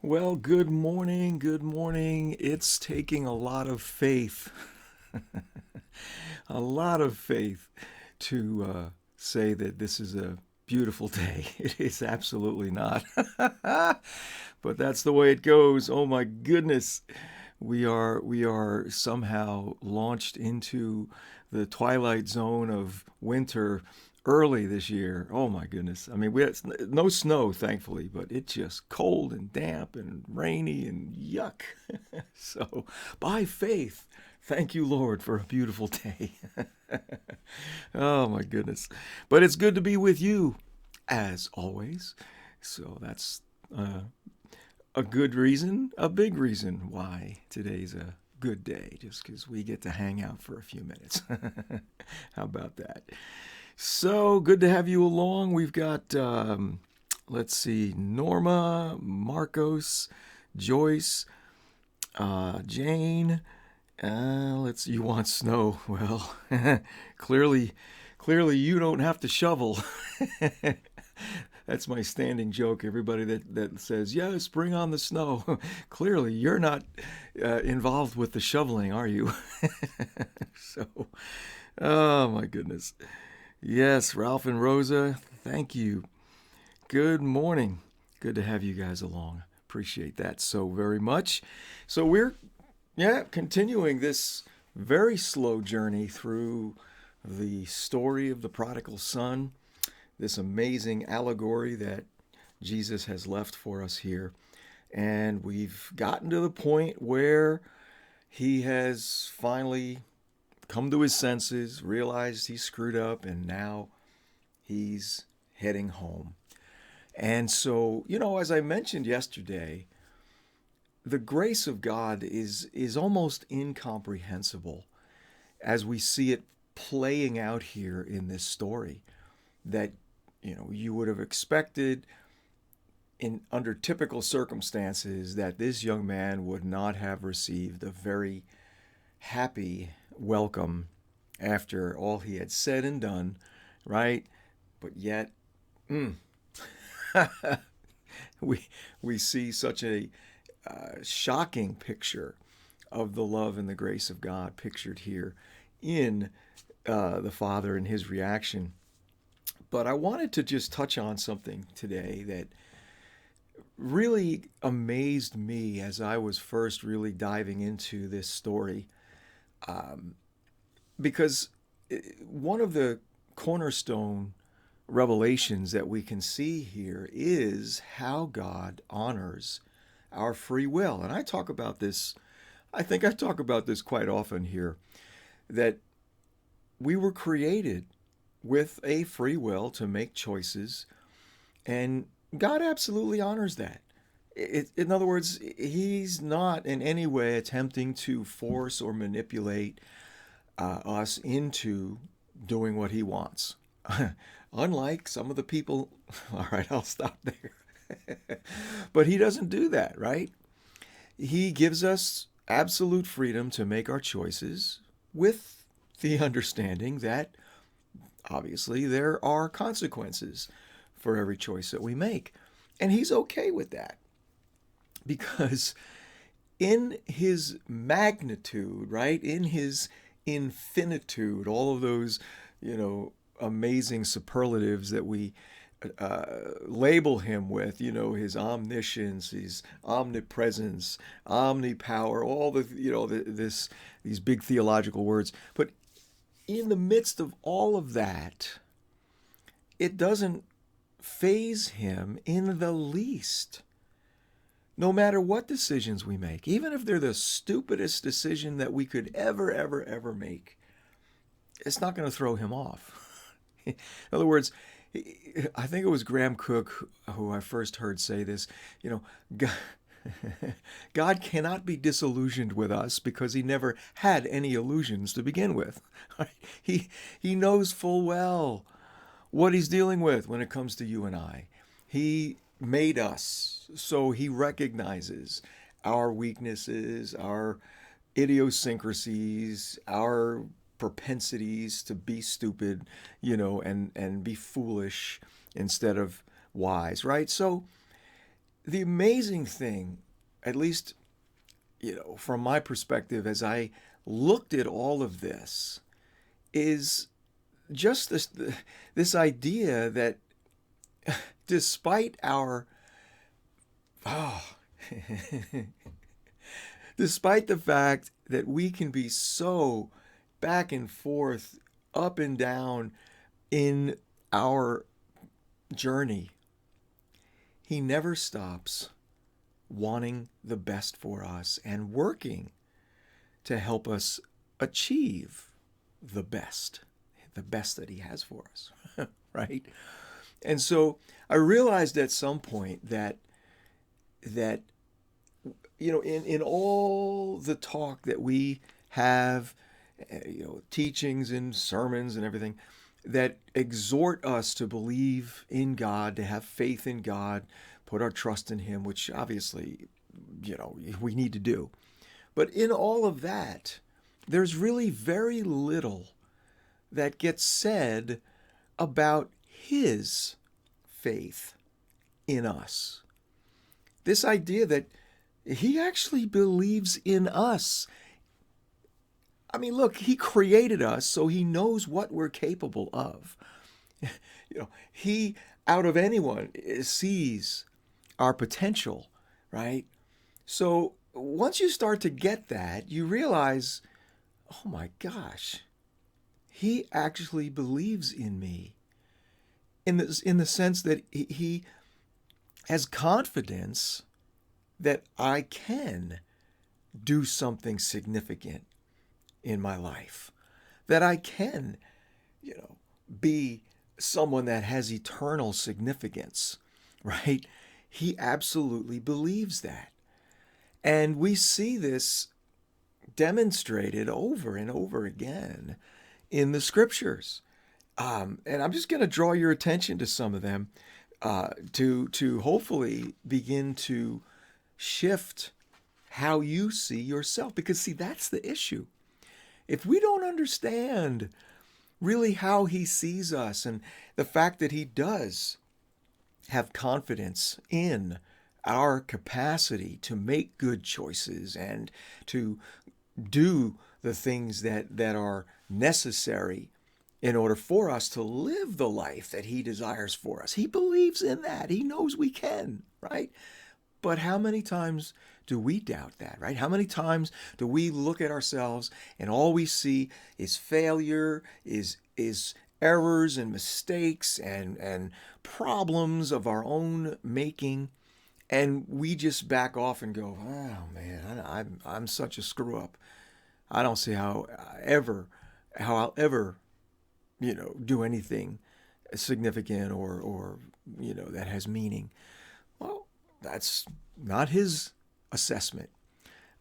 Well, good morning. Good morning. It's taking a lot of faith, a lot of faith to say that this is a beautiful day. It is absolutely not. But that's the way it goes. Oh my goodness. We are somehow launched into the twilight zone of winter early this year. Oh my goodness. I mean, we had no snow, thankfully, but it's just cold and damp and rainy and yuck. So, by faith, thank you, Lord, for a beautiful day. Oh my goodness. But it's good to be with you, as always. So, that's a good reason, a big reason why today's a good day, just because we get to hang out for a few minutes. How about that? So good to have you along. We've got, let's see, Norma, Marcos, Joyce, Jane. You want snow? Well, clearly, clearly you don't have to shovel. That's my standing joke. Everybody that says, yes, bring on the snow. Clearly, you're not involved with the shoveling, are you? So, oh my goodness. Yes, Ralph and Rosa, thank you. Good morning. Good to have you guys along. Appreciate that so very much. So we're continuing this very slow journey through the story of the prodigal son, this amazing allegory that Jesus has left for us here. And we've gotten to the point where he has finally come to his senses, realized he screwed up, and now he's heading home. And so, as I mentioned yesterday, the grace of God is almost incomprehensible as we see it playing out here in this story that you would have expected in under typical circumstances that this young man would not have received a very happy welcome after all he had said and done, right? But yet, mm, we we see such a shocking picture of the love and the grace of God pictured here in the Father and his reaction. But I wanted to just touch on something today that really amazed me as I was first really diving into this story. Um, because one of the cornerstone revelations that we can see here is how God honors our free will. And I talk about this, I think I talk about this quite often here, that we were created with a free will to make choices, and God absolutely honors that. In other words, He's not in any way attempting to force or manipulate us into doing what He wants. Unlike some of the people, all right, I'll stop there. But He doesn't do that, right? He gives us absolute freedom to make our choices with the understanding that obviously there are consequences for every choice that we make. And He's okay with that because in His magnitude, right, in His infinitude, all of those, amazing superlatives that we label him with, his omniscience, his omnipresence, omnipower, all these big theological words. But in the midst of all of that, it doesn't faze him in the least. No matter what decisions we make, even if they're the stupidest decision that we could ever make, it's not going to throw him off. In other words, I think it was Graham Cook who I first heard say this. God, God cannot be disillusioned with us because He never had any illusions to begin with. He knows full well what He's dealing with when it comes to you and I. He made us, so He recognizes our weaknesses, our idiosyncrasies, our propensities to be stupid, and be foolish instead of wise, right? So the amazing thing, at least, from my perspective, as I looked at all of this, is just this idea that despite our oh, despite the fact that we can be so back and forth, up and down in our journey, he never stops wanting the best for us and working to help us achieve the best that he has for us, right? And so I realized at some point that in all the talk that we have, teachings and sermons and everything that exhort us to believe in God, to have faith in God, put our trust in him, which obviously, we need to do. But in all of that, there's really very little that gets said about his faith in us. This idea that he actually believes in us. I mean, look, he created us, so he knows what we're capable of. He, out of anyone, sees our potential, right? So once you start to get that, you realize, oh my gosh, he actually believes in me in the sense that he has confidence that I can do something significant in my life, that I can, be someone that has eternal significance, right? He absolutely believes that. And we see this demonstrated over and over again in the scriptures. And I'm just going to draw your attention to some of them to hopefully begin to shift how you see yourself. Because, see, that's the issue. If we don't understand really how he sees us and the fact that he does have confidence in our capacity to make good choices and to do the things that are necessary in order for us to live the life that he desires for us. He believes in that. He knows we can, right? But how many times do we doubt that, right? How many times do we look at ourselves and all we see is failure, is errors and mistakes and problems of our own making, and we just back off and go, oh man, I'm such a screw up. I don't see how I'll ever do anything significant or that has meaning. Well, that's not his assessment.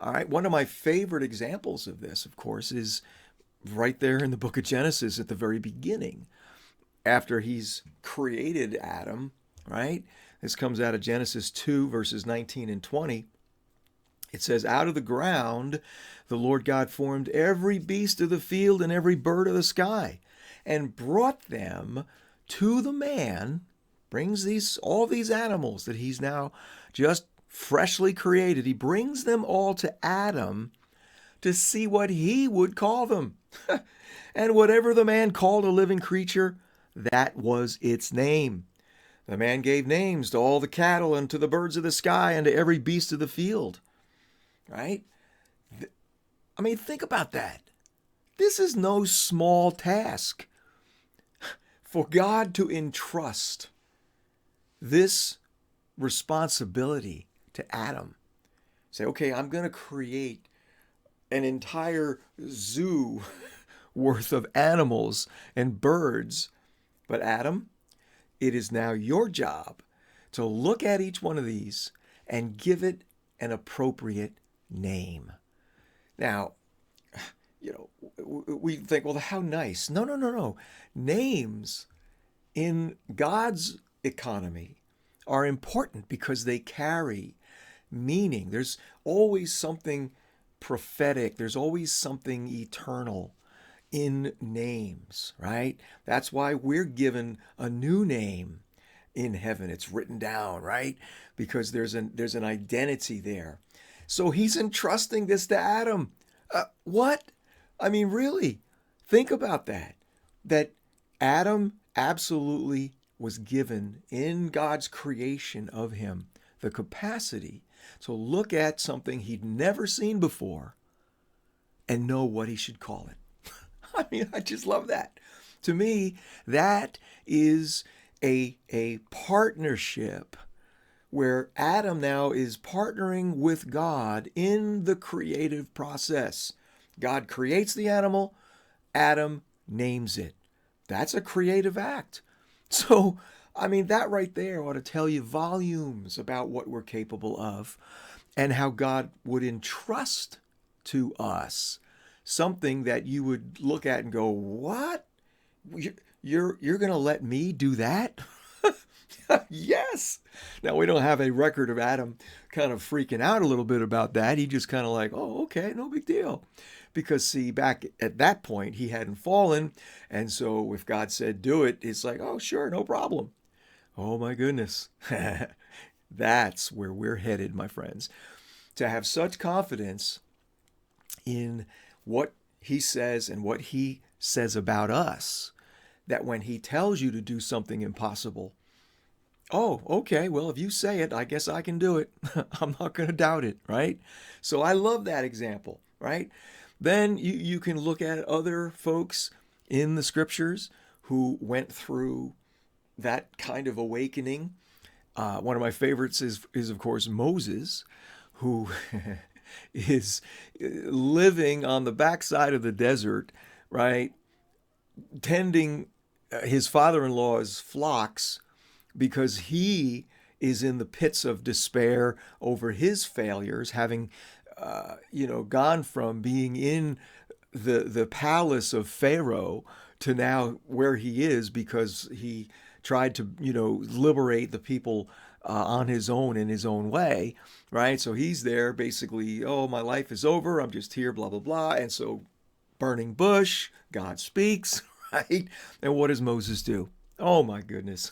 All right. One of my favorite examples of this, of course, is right there in the book of Genesis at the very beginning, after he's created Adam, right? This comes out of Genesis 2, verses 19 and 20. It says, out of the ground, the Lord God formed every beast of the field and every bird of the sky and brought them to the man, brings all these animals that he's now just freshly created. He brings them all to Adam to see what he would call them. And whatever the man called a living creature, that was its name. The man gave names to all the cattle and to the birds of the sky and to every beast of the field. Right? I mean, think about that. This is no small task for God to entrust this responsibility to Adam. Say, okay, I'm going to create an entire zoo worth of animals and birds. But Adam, it is now your job to look at each one of these and give it an appropriate name. Now, we think, well, how nice. No. Names in God's economy are important because they carry meaning. There's always something prophetic. There's always something eternal in names, right? That's why we're given a new name in heaven. It's written down, right? Because there's an identity there. So he's entrusting this to Adam. What? I mean, really, think about that. That Adam absolutely was given in God's creation of him the capacity to look at something he'd never seen before and know what he should call it. I mean, I just love that. To me, that is a partnership where Adam now is partnering with God in the creative process. God creates the animal, Adam names it. That's a creative act. So, I mean, that right there ought to tell you volumes about what we're capable of and how God would entrust to us something that you would look at and go, what? You're going to let me do that? Yes. Now, we don't have a record of Adam kind of freaking out a little bit about that. He just kind of like, oh, okay, no big deal. Because, see, back at that point, he hadn't fallen. And so if God said do it, it's like, oh, sure, no problem. Oh, my goodness. That's where we're headed, my friends. To have such confidence in what he says and what he says about us, that when he tells you to do something impossible, oh, okay, well, if you say it, I guess I can do it. I'm not going to doubt it, right? So I love that example, right? Then you can look at other folks in the scriptures who went through that kind of awakening. One of my favorites is of course, Moses, who is living on the backside of the desert, right? Tending his father-in-law's flocks because he is in the pits of despair over his failures, having, gone from being in the palace of Pharaoh to now where he is because he tried to, liberate the people on his own in his own way, right? So he's there basically, oh, my life is over. I'm just here, blah, blah, blah. And so burning bush, God speaks, right? And what does Moses do? Oh, my goodness.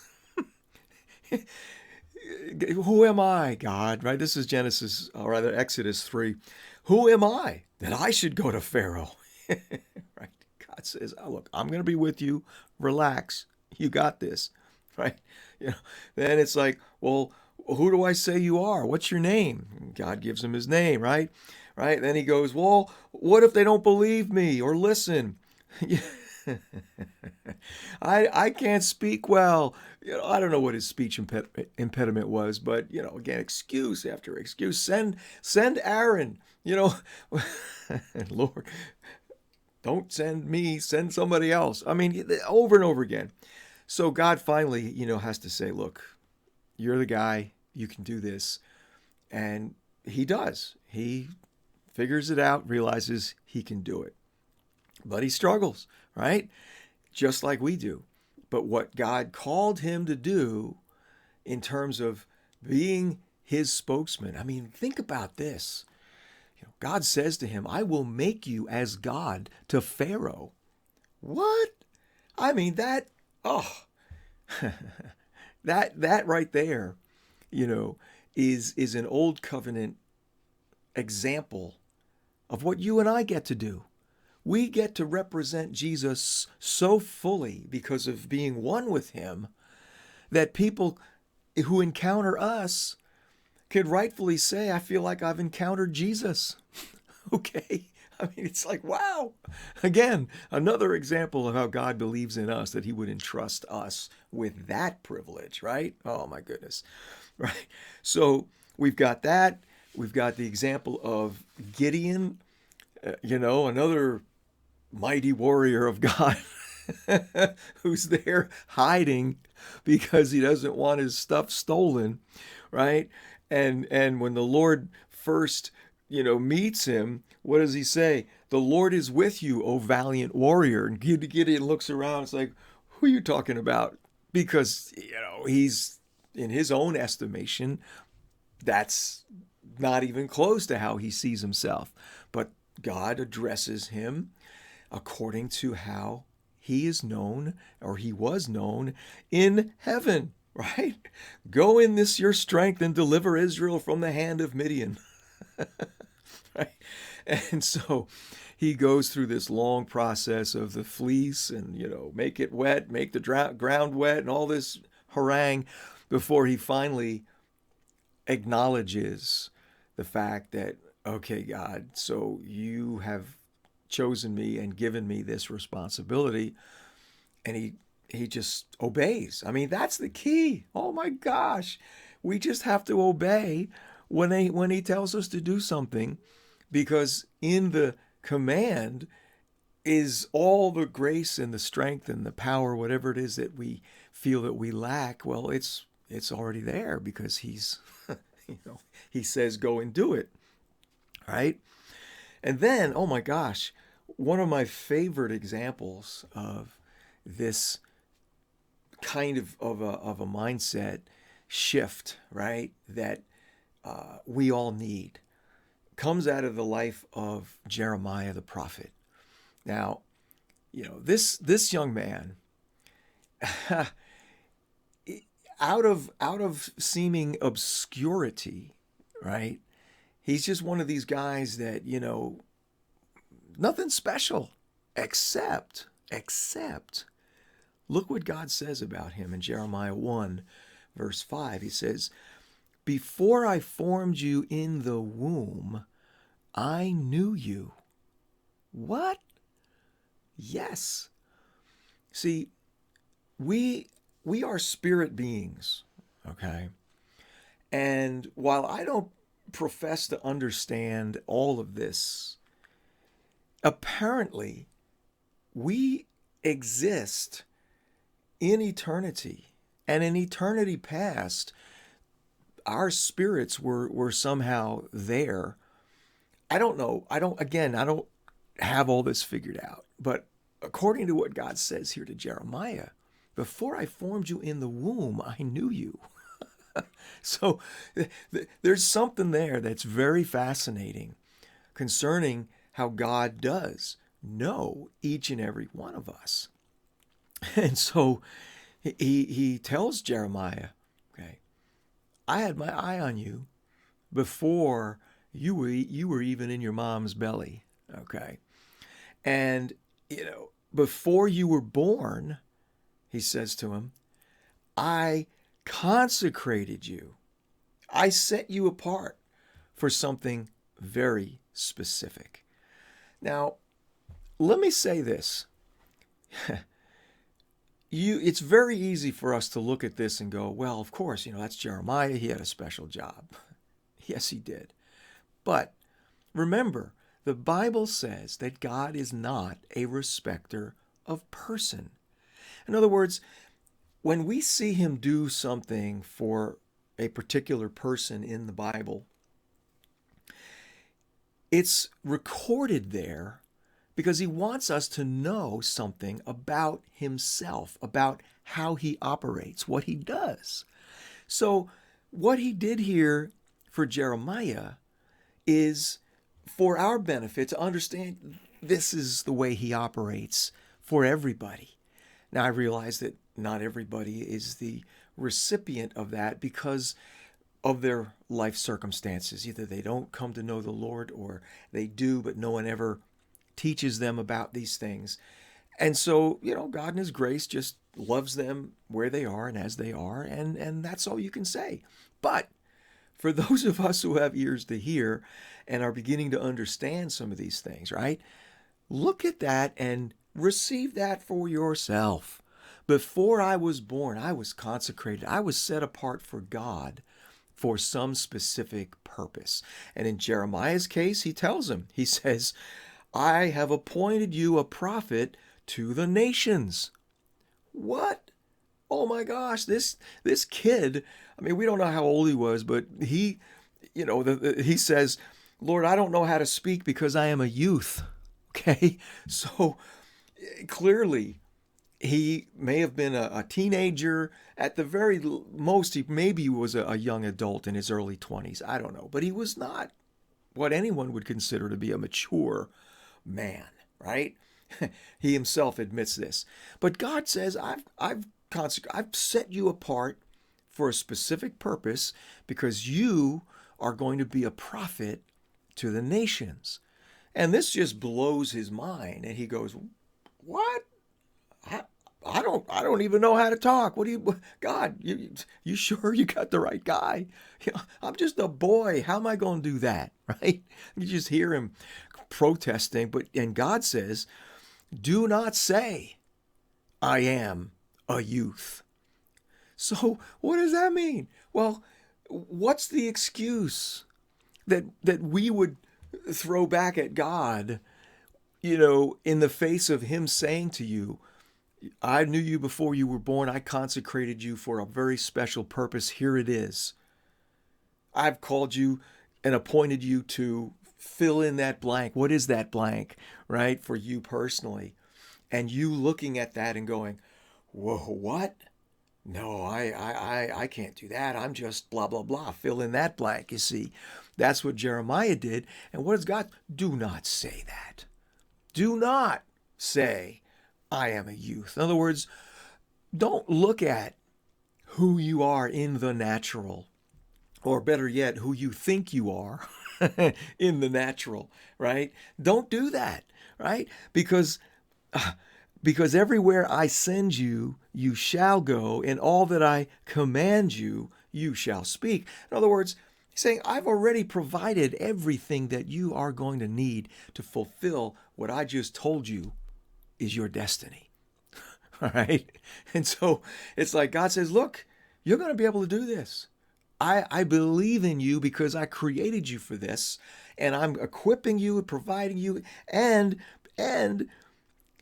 Who am I, God, right? This is Genesis, or rather Exodus 3. Who am I that I should go to Pharaoh? Right? God says, oh, look, I'm going to be with you. Relax. You got this, right? Then it's like, well, who do I say you are? What's your name? God gives him his name, right? Right? Then he goes, well, what if they don't believe me or listen? I can't speak well. I don't know what his speech impediment was, but again, excuse after excuse. Send Aaron. Lord, don't send me. Send somebody else. I mean, over and over again. So God finally, has to say, look, you're the guy. You can do this, and he does. He figures it out, realizes he can do it, but he struggles, right? Just like we do. But what God called him to do in terms of being his spokesman, I mean, think about this. God says to him, I will make you as God to Pharaoh. What? I mean, that right there, is an old covenant example of what you and I get to do. We get to represent Jesus so fully because of being one with him that people who encounter us could rightfully say, I feel like I've encountered Jesus. Okay? I mean, it's like, wow. Again, another example of how God believes in us, that he would entrust us with that privilege, right? Oh, my goodness. Right? So we've got that. We've got the example of Gideon, another mighty warrior of God who's there hiding because he doesn't want his stuff stolen, right? And when the Lord first, meets him, what does he say? The Lord is with you, O valiant warrior. And Gideon looks around. It's like, who are you talking about? Because, he's, in his own estimation, that's not even close to how he sees himself. But God addresses him according to how he is known, or he was known in heaven. right? Go in this your strength and deliver Israel from the hand of Midian. Right? And so he goes through this long process of the fleece and, make it wet, make the ground wet, and all this harangue before he finally acknowledges the fact that, okay, God, so you have chosen me and given me this responsibility. And he just obeys. I mean, that's the key. Oh my gosh. We just have to obey when he tells us to do something, because in the command is all the grace and the strength and the power, whatever it is that we feel that we lack. Well, it's already there because he's he says go and do it, right? And then, oh my gosh, one of my favorite examples of this kind of a mindset shift, right, that we all need, comes out of the life of Jeremiah the prophet. Now, this young man, out of seeming obscurity, right? He's just one of these guys that, nothing special, except look what God says about him in Jeremiah 1, verse 5. He says, "Before I formed you in the womb, I knew you." What? Yes. See, we are spirit beings, okay? And while I don't profess to understand all of this, apparently we exist in eternity. And in eternity past, our spirits were somehow there. I don't know. I don't have all this figured out. But according to what God says here to Jeremiah, before I formed you in the womb, I knew you. So there's something there that's very fascinating concerning how God does know each and every one of us. And so he tells Jeremiah, okay, I had my eye on you before you were even in your mom's belly, okay? And, before you were born, he says to him, I consecrated you. I set you apart for something very specific. Now, let me say this. It's very easy for us to look at this and go, well, of course, that's Jeremiah. He had a special job. Yes, he did. But remember, the Bible says that God is not a respecter of person. In other words, when we see him do something for a particular person in the Bible, it's recorded there because he wants us to know something about himself, about how he operates, what he does. So what he did here for Jeremiah is for our benefit to understand this is the way he operates for everybody. Now, I realize that not everybody is the recipient of that because of their life circumstances. Either they don't come to know the Lord or they do, but no one ever teaches them about these things. And so, God in his grace just loves them where they are and as they are, and that's all you can say. But for those of us who have ears to hear and are beginning to understand some of these things, right? Look at that and receive that for yourself. Before I was born, I was consecrated. I was set apart for God for some specific purpose. And in Jeremiah's case, he tells him, he says, I have appointed you a prophet to the nations. What? Oh my gosh, this kid, I mean, we don't know how old he was, but he says, Lord, I don't know how to speak because I am a youth. Okay? So clearly, he may have been a teenager. At the very most, he maybe was a young adult in his early 20s. I don't know. But he was not what anyone would consider to be a mature man, right? He himself admits this. But God says, I've set you apart for a specific purpose because you are going to be a prophet to the nations. And this just blows his mind. And he goes, what? I, I don't even know how to talk. What do you, God, you sure you got the right guy? I'm just a boy. How am I going to do that? Right? You just hear him protesting. And God says, do not say, I am a youth. So what does that mean? Well, what's the excuse that we would throw back at God, in the face of him saying to you, I knew you before you were born. I consecrated you for a very special purpose. Here it is. I've called you and appointed you to fill in that blank. What is that blank, right? For you personally. And you looking at that and going, whoa, what? No, I can't do that. I'm just blah, blah, blah. Fill in that blank, you see. That's what Jeremiah did. And what does God? Do not say that. Do not say, I am a youth. In other words, don't look at who you are in the natural, or better yet, who you think you are in the natural, right? Don't do that, right? Because everywhere I send you, you shall go, and all that I command you, you shall speak. In other words, he's saying, I've already provided everything that you are going to need to fulfill what I just told you is your destiny. All right? And so it's like God says, look, you're going to be able to do this. I believe in you because I created you for this, and I'm equipping you and providing you, and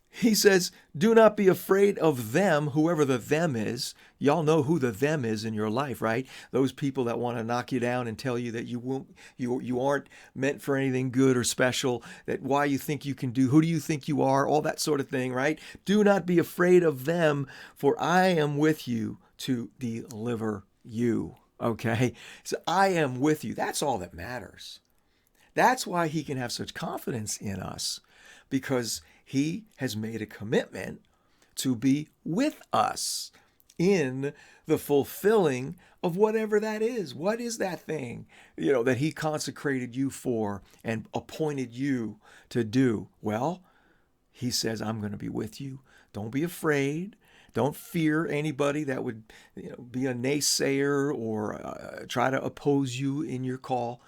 he says, do not be afraid of them, whoever the them is. Y'all know who the them is in your life, right? Those people that want to knock you down and tell you that you aren't meant for anything good or special, that why you think you can do, who do you think you are, all that sort of thing, right? Do not be afraid of them, for I am with you to deliver you, okay? So I am with you. That's all that matters. That's why he can have such confidence in us, because he has made a commitment to be with us in the fulfilling of whatever that is. What is that thing, that he consecrated you for and appointed you to do? Well, he says, I'm going to be with you. Don't be afraid. Don't fear anybody that would be a naysayer or try to oppose you in your call.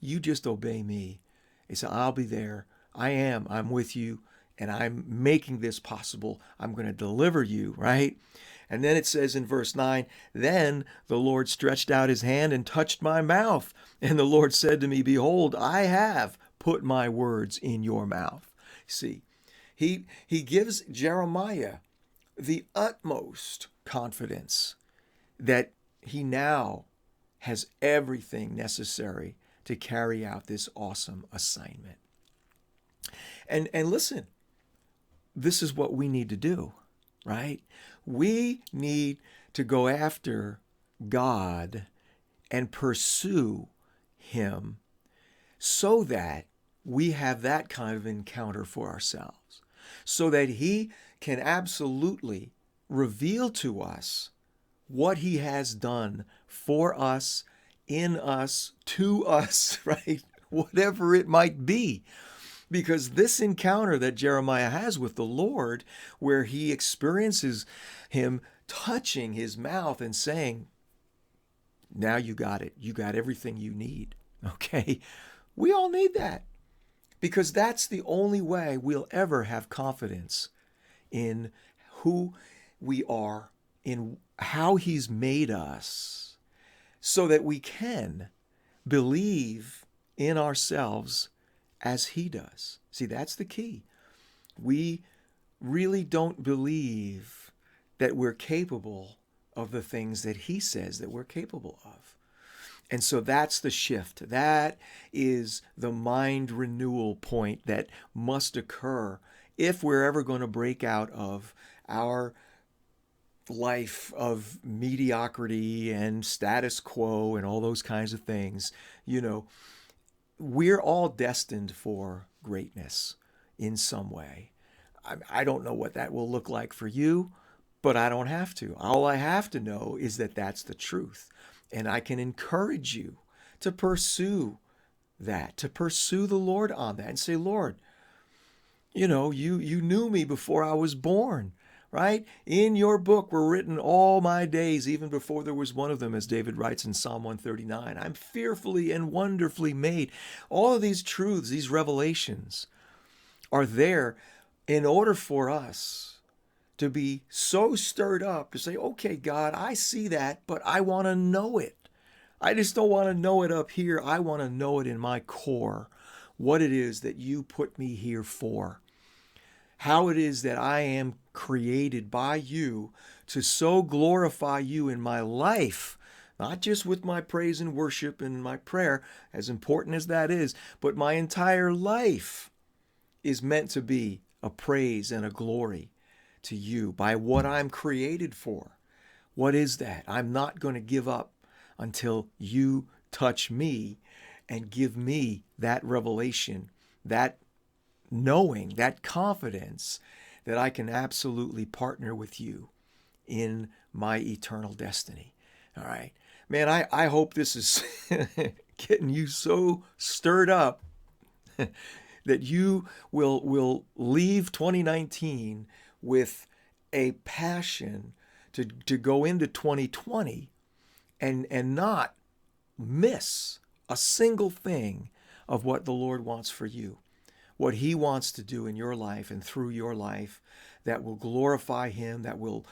You just obey me. He said, I'll be there. I'm with you. And I'm making this possible. I'm going to deliver you, right? And then it says in verse 9, then the Lord stretched out his hand and touched my mouth. And the Lord said to me, behold, I have put my words in your mouth. See, he gives Jeremiah the utmost confidence that he now has everything necessary to carry out this awesome assignment. And listen, this is what we need to do, right? We need to go after God and pursue him so that we have that kind of encounter for ourselves, so that he can absolutely reveal to us what he has done for us, in us, to us, right? Whatever it might be. Because this encounter that Jeremiah has with the Lord, where he experiences him touching his mouth and saying, now you got it. You got everything you need. Okay? We all need that. Because that's the only way we'll ever have confidence in who we are, in how he's made us, so that we can believe in ourselves as he does. See, that's the key. We really don't believe that we're capable of the things that he says that we're capable of. And so that's the shift. That is the mind renewal point that must occur if we're ever going to break out of our life of mediocrity and status quo and all those kinds of things. We're all destined for greatness in some way. I don't know what that will look like for you, But I don't have to. All I have to know is that that's the truth. And I can encourage you to pursue that, to pursue the Lord on that and say, Lord, you knew me before I was born, right? In your book were written all my days, even before there was one of them, as David writes in Psalm 139. I'm fearfully and wonderfully made. All of these truths, these revelations are there in order for us to be so stirred up to say, okay, God, I see that, but I want to know it. I just don't want to know it up here. I want to know it in my core, what it is that you put me here for, how it is that I am created by you to so glorify you in my life, not just with my praise and worship and my prayer, as important as that is, but my entire life is meant to be a praise and a glory to you by what I'm created for. What is that? I'm not going to give up until you touch me and give me that revelation, that knowing, that confidence that I can absolutely partner with you in my eternal destiny. All right. Man, I hope this is getting you so stirred up that you will leave 2019 with a passion to go into 2020 and not miss a single thing of what the Lord wants for you, what he wants to do in your life and through your life that will glorify him, that will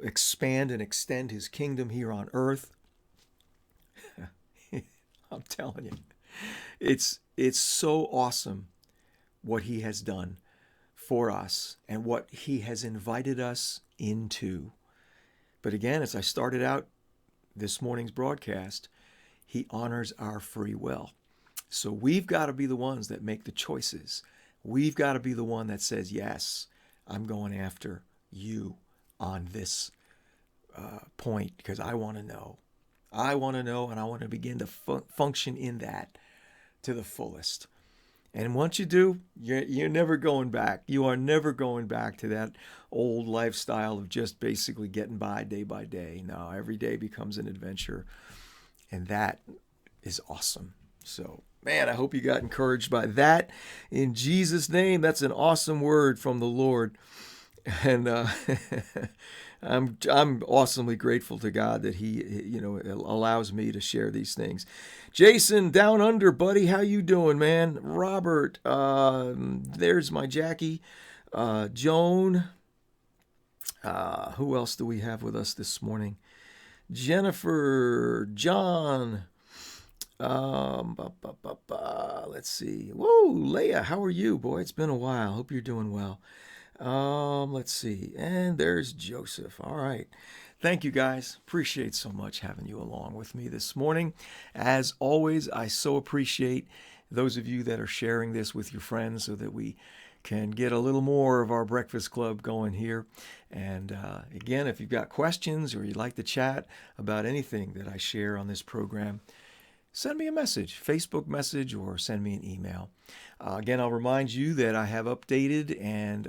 expand and extend his kingdom here on earth. I'm telling you, it's so awesome what he has done for us and what he has invited us into. But again, as I started out this morning's broadcast, he honors our free will. So we've got to be the ones that make the choices. We've got to be the one that says, yes, I'm going after you on this point because I want to know. I want to know, and I want to begin to function in that to the fullest. And once you do, you're never going back. You are never going back to that old lifestyle of just basically getting by day. No, every day becomes an adventure. And that is awesome. So, man, I hope you got encouraged by that. In Jesus' name, that's an awesome word from the Lord. And I'm awesomely grateful to God that he allows me to share these things. Jason, down under, buddy, how you doing, man? Robert, there's my Jackie. Joan, who else do we have with us this morning? Jennifer, John, let's see. Whoa, Leah, how are you, boy? It's been a while. Hope you're doing well. Let's see. And there's Joseph. All right. Thank you, guys. Appreciate so much having you along with me this morning. As always, I so appreciate those of you that are sharing this with your friends so that we can get a little more of our breakfast club going here. And again, if you've got questions or you'd like to chat about anything that I share on this program, send me a message, Facebook message, or send me an email. Again, I'll remind you that I have updated and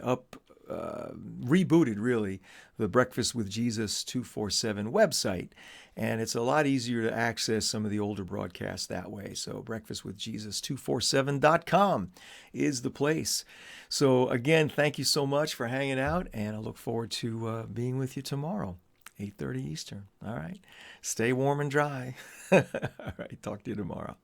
rebooted, really, the Breakfast with Jesus 247 website. And it's a lot easier to access some of the older broadcasts that way. So breakfastwithjesus247.com is the place. So again, thank you so much for hanging out, and I look forward to being with you tomorrow. 8:30 Eastern. All right. Stay warm and dry. All right. Talk to you tomorrow.